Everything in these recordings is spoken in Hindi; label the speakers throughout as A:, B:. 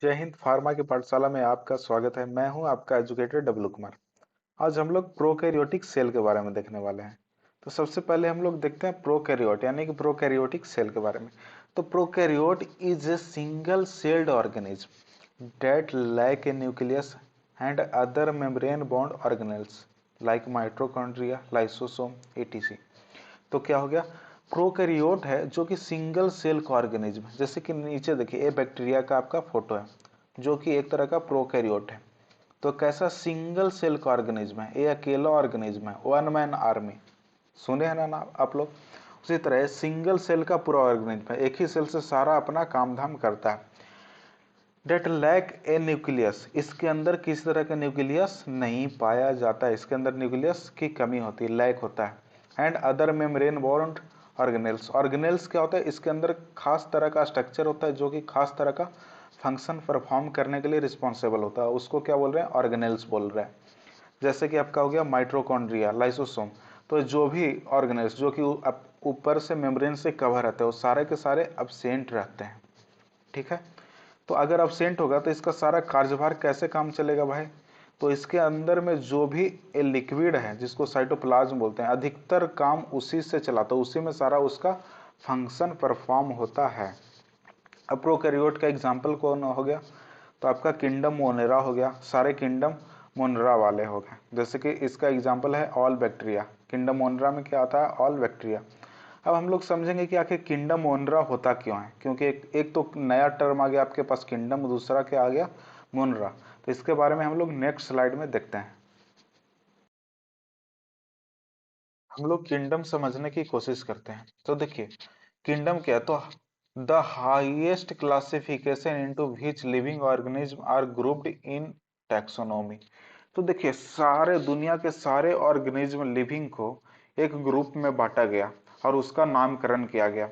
A: जय हिंद फार्मा की पाठशाला में आपका स्वागत है। मैं हूं आपका एजुकेटर डब्लू कुमार। आज हम लोग प्रोकैरियोटिक सेल के बारे में देखने वाले हैं। तो सबसे पहले हम लोग देखते हैं प्रोकैरियोट यानी कि प्रोकैरियोटिक सेल के बारे में। तो prokaryote is a single celled organism that lack a nucleus and other membrane bond organelles like mitochondria, lysosome, etc. तो क्या हो गया, प्रोकैरियोट है जो कि सिंगल सेल का ऑर्गेनिज्म है। जैसे कि नीचे देखिए, ये बैक्टीरिया का आपका फोटो है जो कि एक तरह का प्रोकैरियोट है। तो कैसा सिंगल सेल का ऑर्गेनिज्म है, ये अकेला ऑर्गेनिज्म है, वन मैन आर्मी। सुने हैं ना नाम आप लोग। उसी तरह सिंगल सेल का पूरा ऑर्गेनिज्म है, एक ही सेल से सारा अपना काम धाम करता है। डेट लैक ए न्यूक्लियस, इसके अंदर किसी तरह का न्यूक्लियस नहीं पाया जाता है, इसके अंदर न्यूक्लियस की कमी होती है, लैक होता है। And other membrane bond organelles, organelles क्या होता है, इसके अंदर खास तरह का स्ट्रक्चर होता है जो कि खास तरह का फंक्शन परफॉर्म करने के लिए रिस्पॉन्सिबल होता है, उसको क्या बोल रहे हैं, ऑर्गेनेल्स बोल रहे हैं। जैसे कि आपका हो गया माइटोकॉन्ड्रिया, लाइसोसोम। तो जो भी ऑर्गेनेल्स जो कि ऊपर से मेम्ब्रेन से कवर रहते हैं वो सारे के सारे अब्सेंट रहते हैं। ठीक है। तो अगर अब्सेंट होगा तो इसका सारा कार्यभार कैसे काम चलेगा भाई। तो इसके अंदर में जो भी लिक्विड है जिसको साइटोप्लाज्म बोलते हैं, अधिकतर काम उसी से चलाता है, उसी में सारा उसका फंक्शन परफॉर्म होता है। अब प्रोकैरियोट का एग्जाम्पल कौन हो गया, तो आपका किंगडम मोनेरा हो गया, सारे किंगडम मोनेरा वाले हो गए। जैसे कि इसका एग्जाम्पल है ऑल बैक्टीरिया, किंगडम मोनेरा में क्या आता है, ऑल बैक्टीरिया। अब हम लोग समझेंगे कि आखिर किंगडम मोनेरा होता क्यों है, क्योंकि एक तो नया टर्म आ गया आपके पास किंगडम, दूसरा क्या आ गया, मोनेरा। तो इसके बारे में हम लोग नेक्स्ट स्लाइड में देखते हैं। हम लोग किंगडम समझने की कोशिश करते हैं। तो देखिए किंगडम क्या है, तो the highest classification into which living organism are grouped in taxonomy. तो देखिए सारे दुनिया के सारे ऑर्गेनिज्म लिविंग को एक ग्रुप में बांटा गया और उसका नामकरण किया गया,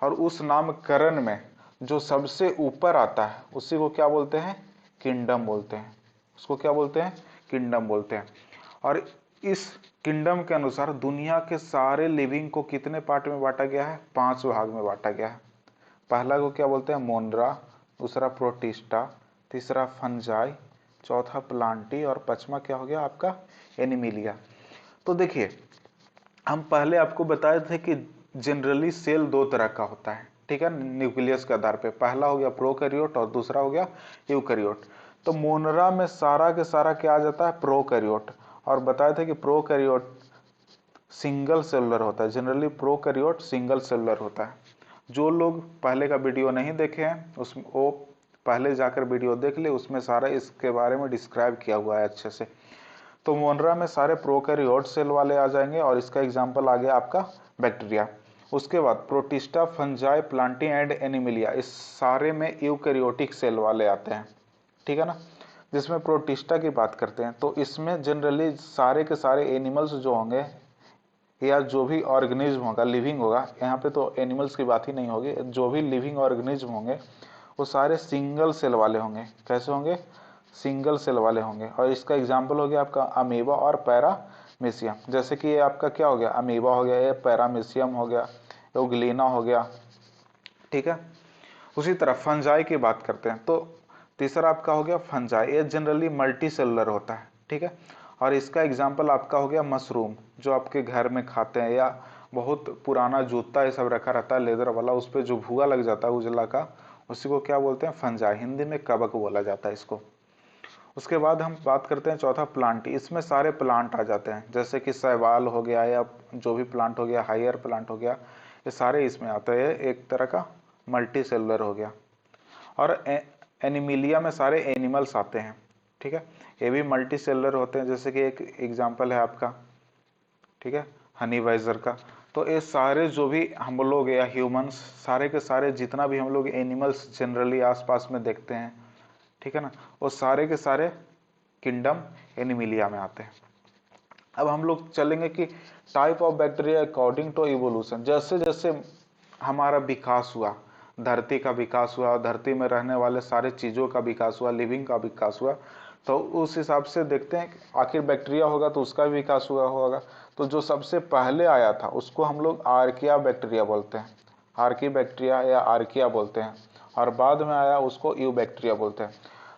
A: और उस नामकरण में जो सबसे ऊपर आता है उसी को क्या बोलते हैं, किंगडम बोलते हैं। उसको क्या बोलते हैं, किंगडम बोलते हैं। और इस किंगडम के अनुसार दुनिया के सारे लिविंग को कितने पार्ट में बांटा गया है, 5 भाग में बांटा गया है। पहला को क्या बोलते हैं, मोनरा, दूसरा प्रोटिस्टा, तीसरा फंजाई, चौथा प्लांटी और पांचवा क्या हो गया आपका, एनिमिलिया। तो देखिए हम पहले आपको बताए थे कि जनरली सेल दो तरह का होता है, ठीक है, न्यूक्लियस के आधार पे। पहला हो गया प्रोकैरियोट और दूसरा हो गया यूकैरियोट। तो मोनरा में सारा के सारा क्या आ जाता है, प्रोकैरियोट। और बताए थे कि प्रोकैरियोट सिंगल सेलुलर होता है, जनरली प्रोकैरियोट सिंगल सेलुलर होता है। जो लोग पहले का वीडियो नहीं देखे हैं उस वो पहले जाकर वीडियो देख ले, उसमें सारा इसके बारे में डिस्क्राइब किया हुआ है अच्छे से। तो मोनरा में सारे प्रोकैरियोट सेल वाले आ जाएंगे और इसका एग्जाम्पल आ गया आपका बैक्टीरिया। उसके बाद protista, fungi, Plantae and Animalia, इस सारे में यूकैरियोटिक सेल वाले आते हैं, ठीक है ना। जिसमें प्रोटिस्टा की बात करते हैं तो इसमें जनरली सारे के सारे एनिमल्स जो होंगे या जो भी ऑर्गेनिज्म होगा, लिविंग होगा, यहाँ पे तो एनिमल्स की बात ही नहीं होगी, जो भी लिविंग ऑर्गेनिज्म होंगे वो सारे सिंगल सेल वाले होंगे। कैसे होंगे, सिंगल सेल वाले होंगे। और इसका एग्जाम्पल हो गया आपका अमीबा और पैरामीशियम। जैसे कि ये आपका क्या हो गया, अमीबा हो गया, ये पैरामीशियम हो गया, यूग्लिना हो गया, ठीक है। उसी तरह फंजाई की बात करते हैं तो तीसरा आपका हो गया फंजाई, ये जनरली मल्टी सेलुलर होता है, ठीक है। और इसका एग्जाम्पल आपका हो गया मशरूम, जो आपके घर में खाते हैं, या बहुत पुराना जूता ये सब रखा रहता है लेदर वाला, उस पर जो भूआ लग जाता है उजला का, उसी को क्या बोलते हैं, फंजाई, हिंदी में कवक बोला जाता है इसको। उसके बाद हम बात करते हैं चौथा प्लांट, इसमें सारे प्लांट आ जाते हैं, जैसे कि शैवाल हो गया या जो भी प्लांट हो गया, हायर प्लांट हो गया, ये सारे इसमें आते हैं, एक तरह का मल्टी सेलुलर हो गया। और एनिमिलिया में सारे एनिमल्स आते हैं, ठीक है, ये भी मल्टी सेलुलर होते हैं। जैसे कि एक एग्जांपल है आपका, ठीक है, हनी वाइजर का। तो ये सारे जो भी हम लोग या ह्यूमंस, सारे के सारे जितना भी हम लोग एनिमल्स जनरली आसपास में देखते हैं, ठीक है ना, वो सारे के सारे किंगडम एनिमिलिया में आते हैं। अब हम लोग चलेंगे कि type of bacteria according to evolution, जैसे जैसे हमारा विकास हुआ, धरती का विकास हुआ, धरती में रहने वाले सारे चीज़ों का विकास हुआ, लिविंग का विकास हुआ, तो उस हिसाब से देखते हैं आखिर बैक्टीरिया होगा तो उसका भी विकास हुआ होगा। तो जो सबसे पहले आया था उसको हम लोग आर्किया बैक्टीरिया बोलते हैं, आर्की बैक्टीरिया या आर्किया बोलते हैं। और बाद में आया उसको यू बैक्टीरिया बोलते हैं।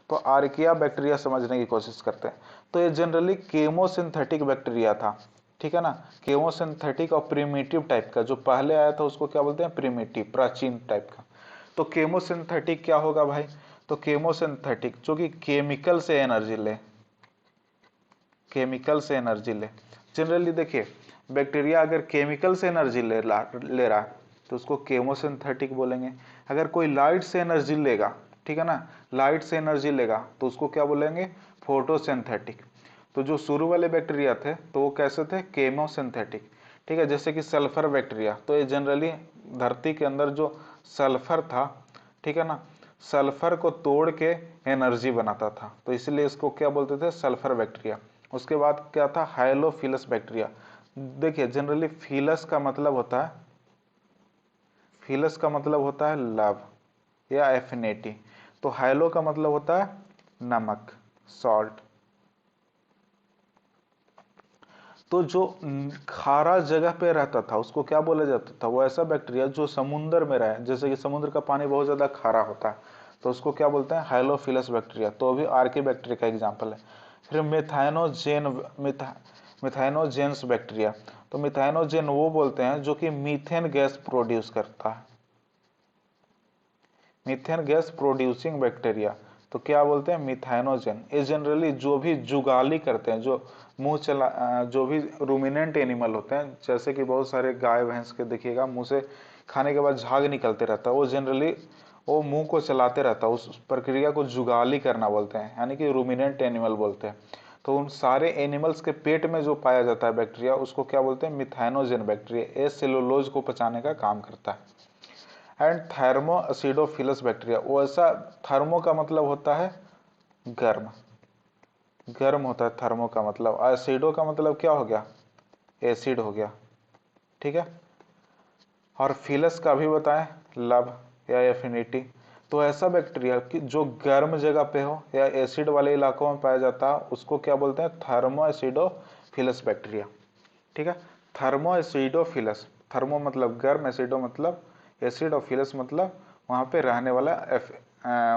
A: तो आर्किया बैक्टीरिया समझने की कोशिश करते हैं। तो ये जनरली केमोसिंथेटिक बैक्टीरिया था, ठीक है ना, केमोसिंथेटिक और प्रिमिटिव टाइप का। जो पहले आया था उसको क्या बोलते हैं, प्रिमिटिव, प्राचीन टाइप का। तो केमोसिंथेटिक क्या होगा भाई, तो केमोसिंथेटिक जो कि केमिकल से एनर्जी ले, केमिकल से एनर्जी ले। जनरली देखिए, बैक्टीरिया अगर केमिकल से एनर्जी ले रहा है तो उसको केमोसिंथेटिक बोलेंगे। अगर कोई लाइट से एनर्जी लेगा, ठीक है ना, लाइट से एनर्जी लेगा तो उसको क्या बोलेंगे, फोटोसिंथेटिक। तो जो शुरू वाले बैक्टीरिया थे तो वो कैसे थे, केमोसिंथेटिक, ठीक है। जैसे कि सल्फर बैक्टीरिया, तो ये जनरली धरती के अंदर जो सल्फर था, ठीक है ना, सल्फर को तोड़ के एनर्जी बनाता था, तो इसलिए इसको क्या बोलते थे, सल्फर बैक्टीरिया। उसके बाद क्या था, हाइलोफिलस बैक्टीरिया। देखिए जनरली फिलस का मतलब होता है, फिलस का मतलब होता है लव या एफिनिटी, तो हाइलो का मतलब होता है नमक, सॉल्ट। तो जो खारा जगह पे रहता था उसको क्या बोला जाता था, वो ऐसा बैक्टीरिया जो समुद्र में रहे, जैसे कि समुद्र का पानी बहुत ज्यादा खारा होता है तो उसको क्या बोलते हैं, हाइलोफिलस बैक्टीरिया। तो अभी आर्की बैक्टीरिया का एग्जाम्पल है। फिर मिथाइनोजेंस बैक्टीरिया। तो मिथाइनोजेन वो बोलते हैं जो कि मीथेन गैस प्रोड्यूस करता है, मीथेन गैस प्रोड्यूसिंग बैक्टीरिया। तो क्या बोलते हैं, मिथाइनोजेन। ये जनरली जो भी जुगाली करते हैं, जो जो भी रूमिनेंट एनिमल होते हैं, जैसे कि बहुत सारे गाय भैंस के देखिएगा मुंह से खाने के बाद झाग निकलते रहता है, वो जनरली वो मुंह को चलाते रहता है, उस प्रक्रिया को जुगाली करना बोलते हैं, यानी कि रूमिनेंट एनिमल बोलते हैं। तो उन सारे एनिमल्स के पेट में जो पाया जाता है बैक्टीरिया उसको क्या बोलते हैं, मिथाइनोजेन बैक्टीरिया। ये सेलुलोज को पचाने का काम करता है। एंड थर्मो एसिडोफिलस बैक्टीरिया, वो ऐसा, थर्मो का मतलब होता है गर्म, गर्म होता है थर्मो का मतलब। एसिडो का मतलब क्या हो गया, एसिड हो गया, ठीक है। और फिलस का भी बताएं, लव या एफिनिटी। तो ऐसा बैक्टीरिया कि जो गर्म जगह पे हो या एसिड वाले इलाकों में पाया जाता है उसको क्या बोलते हैं, थर्मो एसिडोफिलस बैक्टीरिया, ठीक है। थर्मो एसिडोफिलस, थर्मो मतलब गर्म, एसिडो मतलब एसिड, और फिलस मतलब वहाँ पे रहने वाला,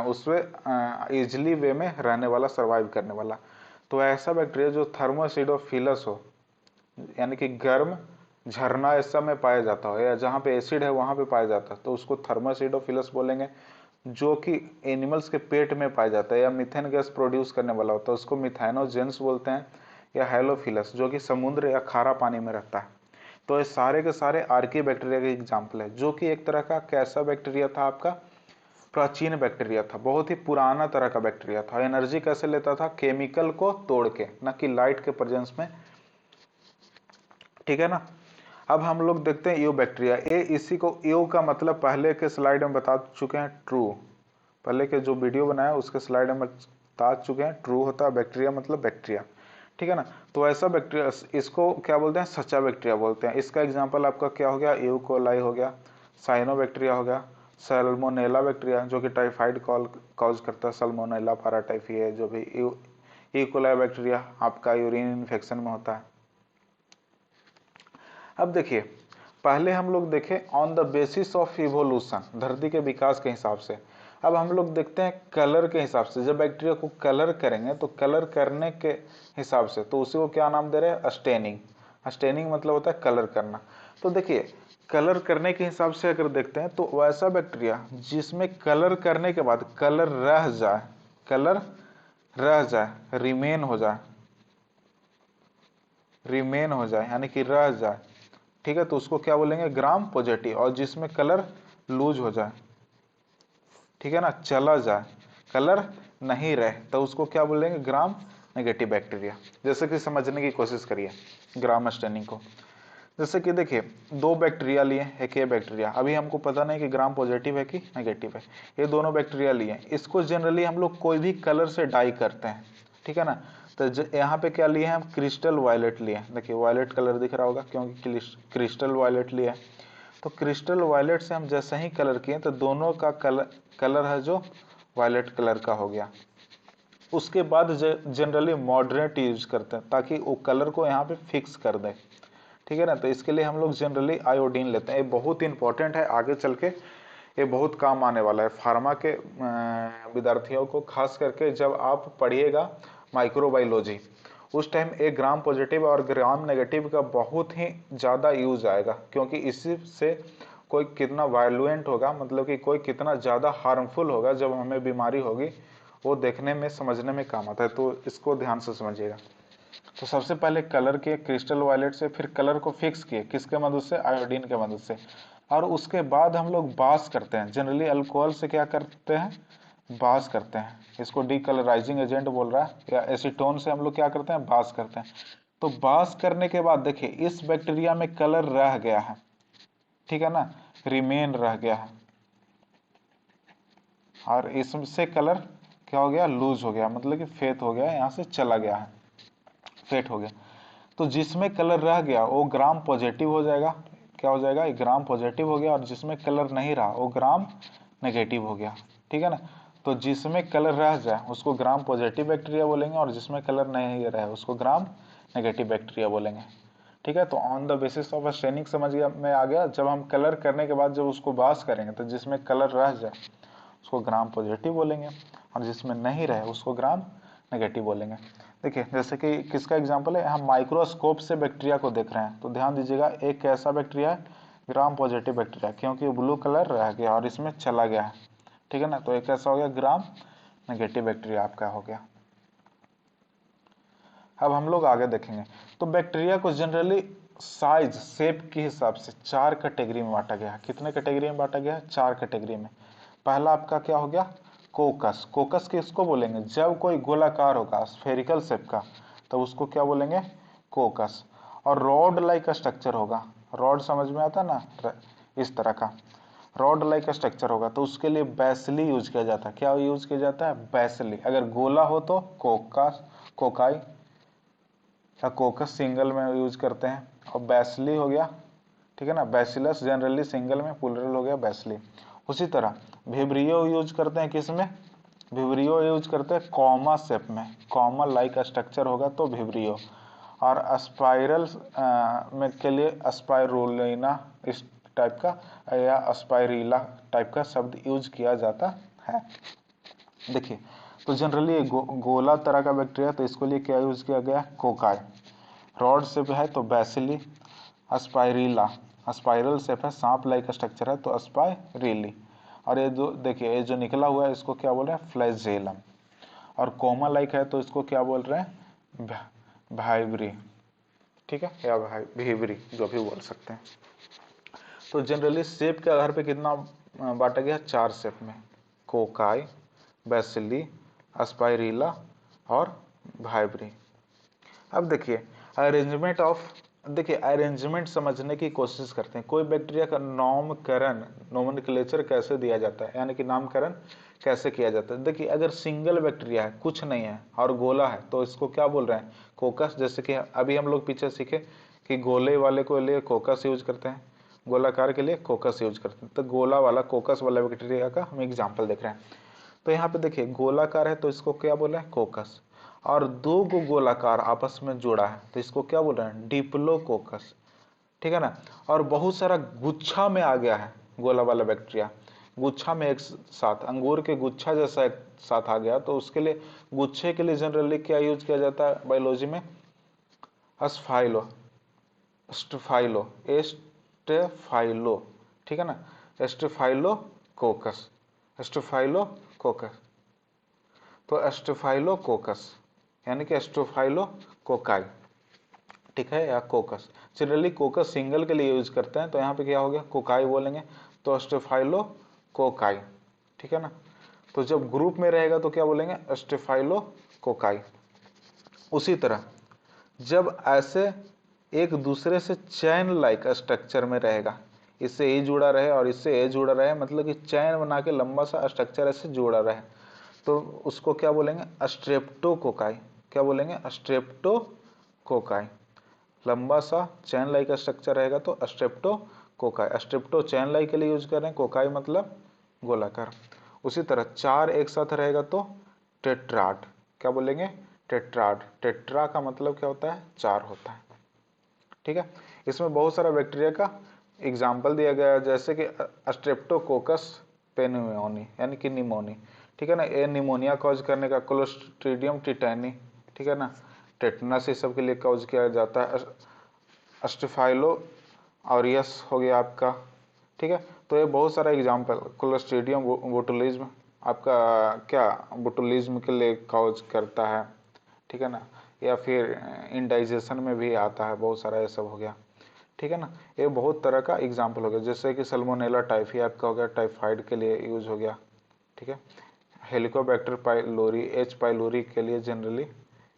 A: उसमें इजली वे में रहने वाला, सर्वाइव करने वाला। तो ऐसा बैक्टीरिया जो थर्मो एसिडोफिलस हो, यानी कि गर्म झरना ऐसा में पाया जाता हो या जहाँ पे एसिड है वहाँ पे पाया जाता है तो उसको थर्मो एसिडोफिलस बोलेंगे। जो कि एनिमल्स के पेट में पाया जाता है या मीथेन गैस प्रोड्यूस करने वाला होता है उसको मिथाइनोजेंस बोलते हैं, या हेलोफिलस जो कि समुद्र या खारा पानी में रहता है। तो ये सारे के सारे आर्की बैक्टीरिया के एग्जाम्पल है, जो कि एक तरह का कैसा बैक्टीरिया था, आपका प्राचीन बैक्टीरिया था, बहुत ही पुराना तरह का बैक्टीरिया था। एनर्जी कैसे लेता था, केमिकल को तोड़ के, न कि लाइट के प्रेजेंस में, ठीक है ना। अब हम लोग देखते हैं यू बैक्टीरिया। ए इसी को, यू का मतलब पहले के स्लाइड में बता चुके हैं, ट्रू। पहले के जो वीडियो बनाया उसके स्लाइड में बता चुके हैं, ट्रू होता है बैक्टीरिया मतलब बैक्टीरिया, ठीक है ना। तो ऐसा बैक्टीरिया, इसको क्या बोलते हैं, सच्चा बैक्टीरिया बोलते हैं। इसका एग्जांपल आपका क्या हो गया, यू कोलाई हो गया, साइनो बैक्टीरिया हो गया, सल्मोनेला बैक्टीरिया जो कि टाइफाइड कॉज करता है, सल्मोनेला पैराटाइफी, जो भी ई कोलाई बैक्टीरिया आपका यूरिन इन्फेक्शन में होता है। अब देखिए, पहले हम लोग देखें on the basis of evolution, धरती के विकास के हिसाब से। अब हम लोग देखते हैं कलर के हिसाब से, जब बैक्टीरिया को कलर करेंगे तो कलर करने के हिसाब से, तो उसी को क्या नाम दे रहे हैं, स्टेनिंग। स्टेनिंग मतलब होता है कलर करना। तो देखिए, कलर करने के हिसाब से अगर देखते हैं तो वैसा बैक्टीरिया जिसमें कलर करने के बाद कलर रह जाए, कलर रह जाए, रिमेन हो जाए, रिमेन हो जाए यानी कि रह जाए, ठीक है, तो उसको क्या बोलेंगे, ग्राम पॉजिटिव। और जिसमें कलर लूज हो जाए, ठीक है ना, चला जाए, कलर नहीं रहे, तो उसको क्या बोलेंगे, ग्राम नेगेटिव बैक्टीरिया। जैसे कि समझने की कोशिश करिए ग्राम स्टेनिंग को। जैसे कि देखिए, दो बैक्टीरिया लिए, एक ये बैक्टीरिया, अभी हमको पता नहीं कि ग्राम पॉजिटिव है कि नेगेटिव है। ये दोनों बैक्टीरिया लिए, इसको जनरली हम लोग कोई भी कलर से डाई करते हैं, ठीक है ना। तो यहाँ पे क्या लिए हैं हम, क्रिस्टल वायलेट लिए। देखिए वायलेट कलर दिख रहा होगा क्योंकि क्रिस्टल वायलेट लिए। तो क्रिस्टल वायलेट से हम जैसे ही कलर किए तो दोनों का कलर है जो वायलेट कलर का हो गया। उसके बाद जनरली मॉडरेट यूज करते हैं ताकि वो कलर को यहाँ पे फिक्स कर दे, ठीक है ना। तो इसके लिए हम लोग जनरली आयोडीन लेते हैं, ये बहुत इंपॉर्टेंट है आगे चल के ये बहुत काम आने वाला है फार्मा के विद्यार्थियों को, खास करके जब आप पढ़िएगा माइक्रोबायोलॉजी, उस टाइम एक ग्राम पॉजिटिव और ग्राम नेगेटिव का बहुत ही ज़्यादा यूज आएगा, क्योंकि इसी से कोई कितना वायलेंट होगा, मतलब कि कोई कितना ज़्यादा हार्मफुल होगा जब हमें बीमारी होगी, वो देखने में समझने में काम आता है। तो इसको ध्यान से समझिएगा। तो सबसे पहले कलर के क्रिस्टल वायलेट से, फिर कलर को फिक्स किए किसके मदद से, आयोडीन के मदद से, और उसके बाद हम लोग बास करते हैं। जनरली अल्कोहल से क्या करते हैं, बास करते हैं, इसको डीकलराइजिंग एजेंट बोल रहा है, या एसीटोन से हम लोग क्या करते हैं, बास करते हैं। तो बास करने के बाद देखिए इस बैक्टीरिया में कलर रह गया है, ठीक है ना, रिमेन रह गया है, और इससे कलर क्या हो गया, लूज हो गया, मतलब कि फेत हो गया, यहाँ से चला गया है, फेट हो गया। तो जिसमें कलर रह गया वो ग्राम पॉजिटिव हो जाएगा, क्या हो जाएगा, ग्राम पॉजिटिव हो गया, और जिसमें कलर नहीं रहा वो ग्राम नेगेटिव हो गया, ठीक है ना। तो जिसमें कलर रह जाए उसको ग्राम पॉजिटिव बैक्टीरिया बोलेंगे, और जिसमें कलर नहीं रहे उसको ग्राम नेगेटिव बैक्टीरिया बोलेंगे, ठीक है। तो on the basis of staining समझ गया में आ गया, जब हम कलर करने के बाद जब उसको बास करेंगे तो जिसमें कलर रह जाए उसको ग्राम पॉजिटिव बोलेंगे, और जिसमें नहीं रहे उसको ग्राम नेगेटिव बोलेंगे। देखिए जैसे कि किसका एग्जांपल है, हम माइक्रोस्कोप से बैक्टीरिया को देख रहे हैं, तो ध्यान दीजिएगा एक कैसा बैक्टीरिया है, ग्राम पॉजिटिव बैक्टीरिया, क्योंकि ब्लू कलर रह गया और इसमें चला गया है, ठीक है ना। तो एक कैसा हो गया, ग्राम नेगेटिव बैक्टीरिया आपका हो गया। अब हम लोग आगे देखेंगे। तो बैक्टीरिया को जनरली साइज शेप के हिसाब से चार कैटेगरी में बांटा गया है। कितने कैटेगरी में बांटा गया है, चार कैटेगरी में। पहला आपका क्या हो गया, कोकस। कोकस किसको बोलेंगे, जब कोई गोलाकार होगा स्फेरिकल शेप का तो उसको क्या बोलेंगे, कोकस। और रॉड लाइक स्ट्रक्चर होगा, रॉड समझ में आता है ना, इस तरह का रॉड लाइक स्ट्रक्चर होगा, तो उसके लिए बैसिली यूज किया जाता है। क्या यूज किया जाता है, बैसिली। अगर गोला हो तो कोकस, कोकाई या कोकस सिंगल में यूज करते हैं, और बैसिली हो गया, ठीक है ना, बैसिलस जनरली सिंगल में, प्लूरल हो गया बैसिली। उसी तरह विब्रियो यूज करते हैं किसमें, विब्रियो यूज करते हैं कॉमा शेप में, कॉमा लाइक स्ट्रक्चर होगा तो विब्रियो। और स्पाइरल में के लिए स्पाइरुलिना इस टाइप का या स्पाइरिला टाइप का शब्द यूज किया जाता है। देखिए तो जनरली गोला तरह का बैक्टीरिया, तो इसके लिए क्या यूज किया गया, कोकाई। रॉड शेप है तो बैसिली। स्पाइरिला, स्पाइरल शेप है, सांप लाइक स्ट्रक्चर है तो स्पाइरिली। और ये जो देखिए ये जो निकला हुआ है इसको क्या बोल रहे हैं, फ्लैजेलम। और कोमा लाइक है तो इसको क्या बोल रहे हैं, भाइब्री, ठीक है, या भाई भिवरी, जो भी बोल सकते हैं। तो जनरली शेप के आधार पे कितना बांटा गया, चार शेप में, कोकाई, बैसिली, स्पाइरिला और भाइब्री। अब देखिए अरेंजमेंट ऑफ, देखिए अरेंजमेंट समझने की कोशिश करते हैं। कोई बैक्टीरिया का नामकरण, नोमेनक्लेचर कैसे दिया जाता है, यानी कि नामकरण कैसे किया जाता है। देखिए अगर सिंगल बैक्टीरिया है, कुछ नहीं है और गोला है, तो इसको क्या बोल रहे हैं, कोकस। जैसे कि अभी हम लोग पीछे सीखे कि गोले वाले को लिए कोकस यूज करते हैं, गोलाकार के लिए कोकस यूज करते हैं। तो गोला वाला कोकस वाला बैक्टीरिया का हम एग्जाम्पल देख रहे हैं। तो यहाँ पे देखिए गोलाकार है तो इसको क्या बोल रहे हैं, कोकस। और दो गो गोलाकार आपस में जुड़ा है तो इसको क्या बोल रहे हैं, डिप्लोकोकस, ठीक है ना। और बहुत सारा गुच्छा में आ गया है गोला वाला बैक्टीरिया, गुच्छा में एक साथ, अंगूर के गुच्छा जैसा एक साथ आ गया, तो उसके लिए गुच्छे के लिए जनरली क्या यूज किया जाता है बायोलॉजी में, अस्फाइलो, स्टेफाइलो, एस्टेफाइलो, ठीक है ना, एस्टेफाइलो कोकस, एस्टेफाइलो कोकस। तो एस्टोफाइलोकोकस यानी कि एस्टोफाइलोकोकाई, ठीक है, या कोकस। जनरली कोकस सिंगल के लिए यूज करते हैं, तो यहाँ पे क्या हो गया, कोकाई बोलेंगे, तो एस्टोफाइलोकोकाई, ठीक है ना। तो जब ग्रुप में रहेगा तो क्या बोलेंगे, एस्टोफाइलोकोकाई। उसी तरह जब ऐसे एक दूसरे से चैन लाइक स्ट्रक्चर में रहेगा, इससे ये जुड़ा रहे और इससे ये जुड़ा रहे, मतलब कि चैन बना के लंबा सा स्ट्रक्चर ऐसे जुड़ा रहे, तो उसको क्या बोलेंगे, स्ट्रेप्टोकोकाई। क्या बोलेंगे, स्ट्रेप्टोकोकाई। लंबा सा चैन लाइक का स्ट्रक्चर रहेगा तो स्ट्रेप्टोकोकाई। स्ट्रेप्टो चैन लाइक के लिए यूज कर रहे हैं, कोकाई मतलब गोलाकार। उसी तरह चार एक साथ रहेगा तो टेट्राड। क्या बोलेंगे, टेट्राड। टेट्रा का मतलब क्या होता है, चार होता है, ठीक है। इसमें बहुत सारा बैक्टीरिया का एग्जाम्पल दिया गया है जैसे कि स्ट्रेप्टोकोकस पेनिमोनी यानी कि निमोनी, ठीक है ना, ये निमोनिया कॉज करने का, क्लोस्ट्रीडियम टिटानी, ठीक है ना, टेटनस, ये सब के लिए कॉज किया जाता है। स्टेफाइलो ऑरियस हो गया आपका, ठीक है। तो ये बहुत सारा एग्जाम्पल, क्लोस्ट्रीडियम बोटुलिज्म आपका क्या बोटुलिज्म के लिए कॉज करता है, ठीक है ना, या फिर इंडाइजेशन में भी आता है, बहुत सारा ये सब हो गया, ठीक है ना। ये बहुत तरह का एग्जाम्पल हो गया, जैसे कि सल्मोनेला टाइफी आपका हो गया, टाइफाइड के लिए यूज हो गया, ठीक है। हेलिकोबैक्टर पाइलोरी, एच पाइलोरी के लिए जनरली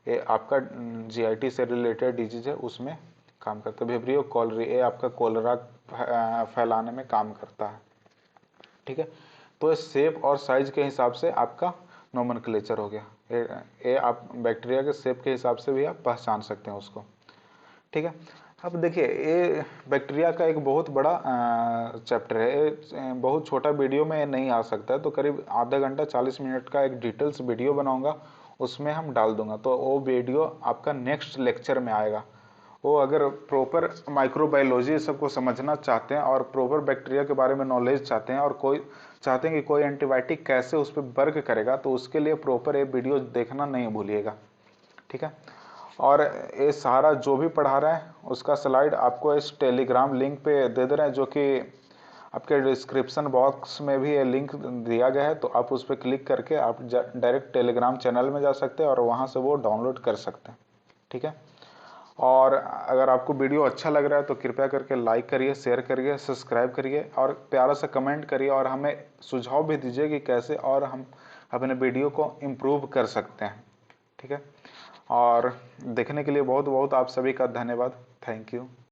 A: ये आपका जीआईटी से रिलेटेड डिजीज है, उसमें काम करता है। विब्रियो कॉलरी, ये आपका कोलरा फैलाने में काम करता है, ठीक है। तो ये शेप और साइज के हिसाब से आपका नोमेनक्लेचर हो गया, ये आप बैक्टीरिया के शेप के हिसाब से भी आप पहचान सकते हैं उसको, ठीक है। अब देखिए ये बैक्टीरिया का एक बहुत बड़ा चैप्टर है, ये बहुत छोटा वीडियो में नहीं आ सकता है, तो करीब आधा घंटा 40 मिनट का एक डिटेल्स वीडियो बनाऊंगा, उसमें हम डाल दूंगा, तो वो वीडियो आपका नेक्स्ट लेक्चर में आएगा। वो अगर प्रॉपर माइक्रोबायोलॉजी सबको समझना चाहते हैं और प्रॉपर बैक्टीरिया के बारे में नॉलेज चाहते हैं और कोई चाहते हैं कि कोई एंटीबायोटिक कैसे उस पर वर्क करेगा, तो उसके लिए प्रॉपर ये वीडियो देखना नहीं भूलिएगा, ठीक है। और ये सारा जो भी पढ़ा रहे हैं उसका स्लाइड आपको इस टेलीग्राम लिंक पे दे दे रहे हैं, जो कि आपके डिस्क्रिप्शन बॉक्स में भी ये लिंक दिया गया है, तो आप उस पर क्लिक करके आप डायरेक्ट टेलीग्राम चैनल में जा सकते हैं और वहाँ से वो डाउनलोड कर सकते हैं, ठीक है। और अगर आपको वीडियो अच्छा लग रहा है तो कृपया करके लाइक करिए, शेयर करिए, सब्सक्राइब करिए और प्यारा सा कमेंट करिए, और हमें सुझाव भी दीजिए कि कैसे और हम अपने वीडियो को इम्प्रूव कर सकते हैं, ठीक है। और देखने के लिए बहुत बहुत आप सभी का धन्यवाद, थैंक यू।